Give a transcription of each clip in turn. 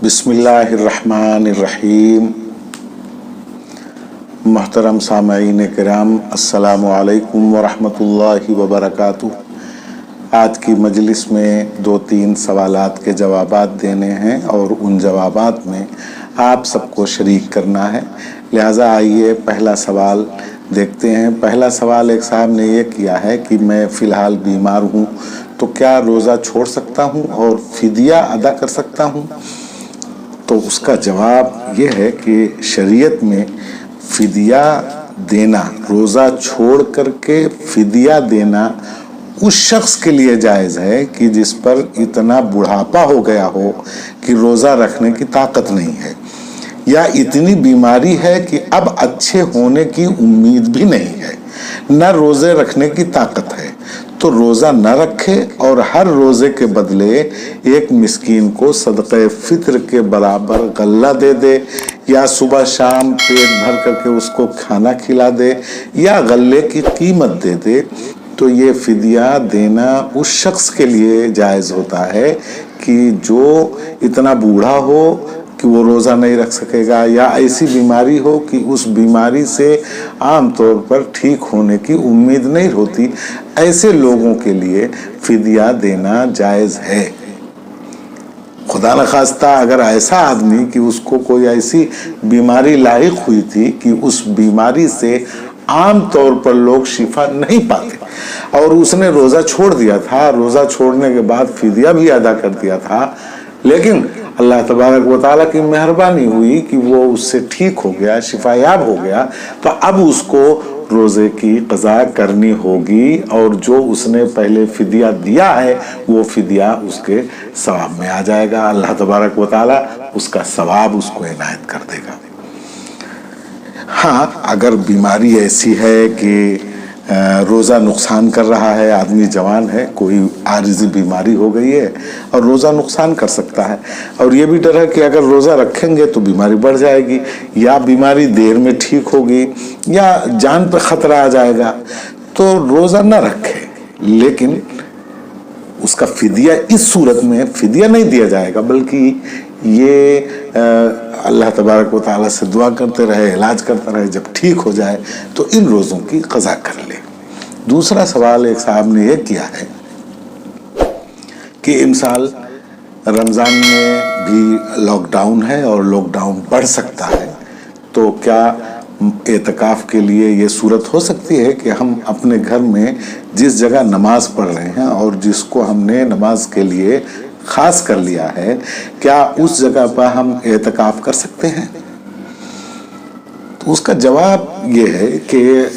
बिस्मिल्लाहिर्रहमानिर्रहीम। मोहतरम सामईन किराम, अस्सलामु अलैकुम वरहमतुल्लाहि वबरकातुह। आज की मजलिस में 2-3 सवालात के जवाबात देने हैं और उन जवाबात में आप सबको शरीक करना है। लिहाजा आइए पहला सवाल देखते हैं। पहला सवाल एक साहब ने ये किया है कि मैं फ़िलहाल बीमार हूँ तो क्या रोज़ा छोड़ सकता हूँ और फिदिया अदा कर सकता हूँ? तो उसका जवाब ये है कि शरीयत में फिदिया देना, रोज़ा छोड़ करके फिदिया देना उस शख्स के लिए जायज़ है कि जिस पर इतना बुढ़ापा हो गया हो कि रोज़ा रखने की ताकत नहीं है, या इतनी बीमारी है कि अब अच्छे होने की उम्मीद भी नहीं है, न रोज़े रखने की ताकत है, तो रोज़ा न रखे और हर रोज़े के बदले एक मिस्कीन को सदक़े फ़ित्र के बराबर गल्ला दे दे, या सुबह शाम पेट भर करके उसको खाना खिला दे, या गल्ले की कीमत दे दे। तो ये फिदिया देना उस शख्स के लिए जायज़ होता है कि जो इतना बूढ़ा हो कि वो रोज़ा नहीं रख सकेगा, या ऐसी बीमारी हो कि उस बीमारी से आम तौर पर ठीक होने की उम्मीद नहीं होती। ऐसे लोगों के लिए फिदिया देना जायज़ है। खुदा न खास्ता अगर ऐसा आदमी कि उसको कोई ऐसी बीमारी लायक हुई थी कि उस बीमारी से आम तौर पर लोग शिफा नहीं पाते और उसने रोज़ा छोड़ दिया था, रोज़ा छोड़ने के बाद फिदिया भी अदा कर दिया था, लेकिन अल्लाह तबारक व तआला की मेहरबानी हुई कि वो उससे ठीक हो गया, शिफायाब हो गया, तो अब उसको रोज़े की क़ज़ा करनी होगी और जो उसने पहले फिदिया दिया है वो फिदिया उसके सवाब में आ जाएगा। अल्लाह तबारक व तआला उसका सवाब उसको इनायत कर देगा। हाँ, अगर बीमारी ऐसी है कि रोज़ा नुकसान कर रहा है, आदमी जवान है, कोई आरिज़ी बीमारी हो गई है और रोज़ा नुकसान कर सकता है, और ये भी डर है कि अगर रोज़ा रखेंगे तो बीमारी बढ़ जाएगी, या बीमारी देर में ठीक होगी, या जान पर ख़तरा आ जाएगा, तो रोज़ा न रखे। लेकिन उसका फिदिया इस सूरत में फिदिया नहीं दिया जाएगा, बल्कि ये अल्लाह तबारक व तआला से दुआ करते रहे, इलाज करता रहे, जब ठीक हो जाए तो इन रोज़ों की क़ज़ा कर ले। दूसरा सवाल एक साहब ने ये किया है कि इस साल रमज़ान में भी लॉकडाउन है और लॉकडाउन बढ़ सकता है, तो क्या एतकाफ़ के लिए ये सूरत हो सकती है कि हम अपने घर में जिस जगह नमाज पढ़ रहे हैं और जिसको हमने नमाज के लिए ख़ास कर लिया है, क्या उस जगह पर हम एतकाफ़ कर सकते हैं? तो उसका जवाब ये है कि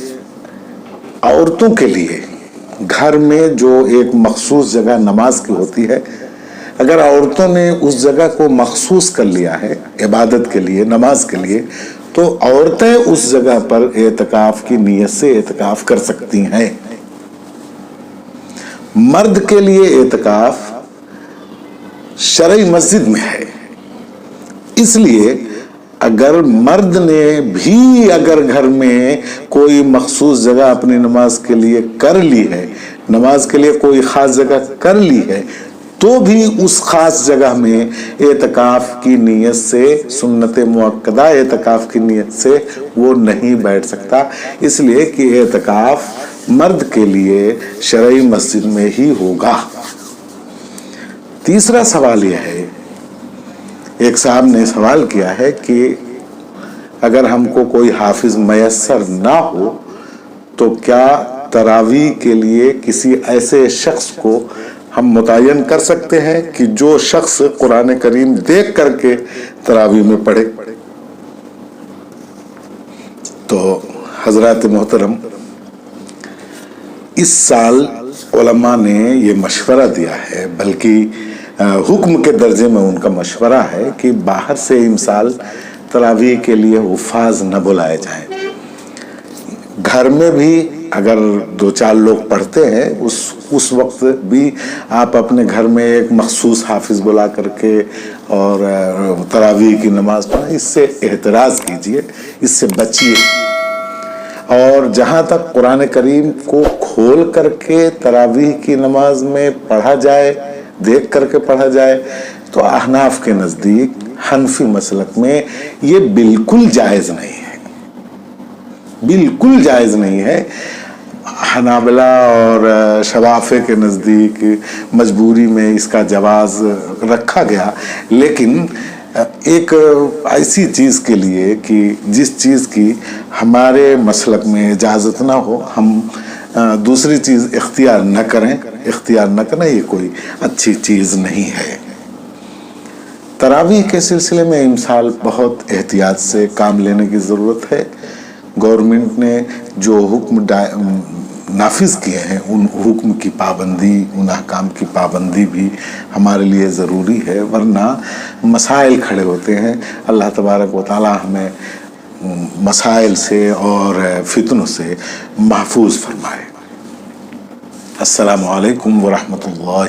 औरतों के लिए घर में जो एक मखसूस जगह नमाज की होती है, अगर औरतों ने उस जगह को मखसूस कर लिया है इबादत के लिए, नमाज के लिए, तो औरतें उस जगह पर एतकाफ़ की नीयत से एतकाफ़ कर सकती हैं। मर्द के लिए एतकाफ़ शरई मस्जिद में है, इसलिए अगर मर्द ने भी अगर घर में कोई मखसूस जगह अपनी नमाज के लिए कर ली है, नमाज के लिए कोई ख़ास जगह कर ली है, तो भी उस ख़ास जगह में एतकाफ़ की नीयत से, सुन्नत मुअक्कदा एतकाफ़ की नीयत से वो नहीं बैठ सकता, इसलिए कि एतकाफ़ मर्द के लिए शरई मस्जिद में ही होगा। तीसरा सवाल यह है, एक साहब ने सवाल किया है कि अगर हमको कोई हाफिज मयस्सर ना हो तो क्या तरावी के लिए किसी ऐसे शख्स को हम मुतय्यन कर सकते हैं कि जो शख्स कुरान करीम देख करके तरावी में पढ़े? तो हजरत मोहतरम, इस साल उलमा ने ये मशवरा दिया है, बल्कि हुक्म के दर्जे में उनका मशवरा है कि बाहर से इमसाल तरावी के लिए हुफ़ाज़ न बुलाए जाएं। घर में भी अगर 2-4 लोग पढ़ते हैं, उस वक्त भी आप अपने घर में एक मखसूस हाफिज़ बुला करके और तरावी की नमाज पढ़ें, इससे एहतराज़ कीजिए, इससे बचिए। اور جہاں تک قرآن کریم کو کھول کر کے تراویح کی نماز میں پڑھا جائے، دیکھ کر کے پڑھا جائے، تو احناف کے نزدیک، حنفی مسلک میں یہ بالکل جائز نہیں ہے، بالکل جائز نہیں ہے۔ حنابلہ اور شوافع کے نزدیک مجبوری میں اس کا جواز رکھا گیا، لیکن ایک ایسی چیز کے لیے کہ جس چیز کی ہمارے مسلک میں اجازت نہ ہو، ہم دوسری چیز اختیار نہ کریں، یہ کوئی اچھی چیز نہیں ہے۔ تراویح کے سلسلے میں امسال بہت احتیاط سے کام لینے کی ضرورت ہے۔ گورنمنٹ نے جو حکم نافذ کیے ہیں، ان حکم کی پابندی، ان احکام کی پابندی بھی ہمارے لیے ضروری ہے، ورنہ مسائل کھڑے ہوتے ہیں۔ اللہ تبارک و تعالی ہمیں مسائل سے اور فتنوں سے محفوظ فرمائے۔ السلام علیکم ورحمۃ اللہ۔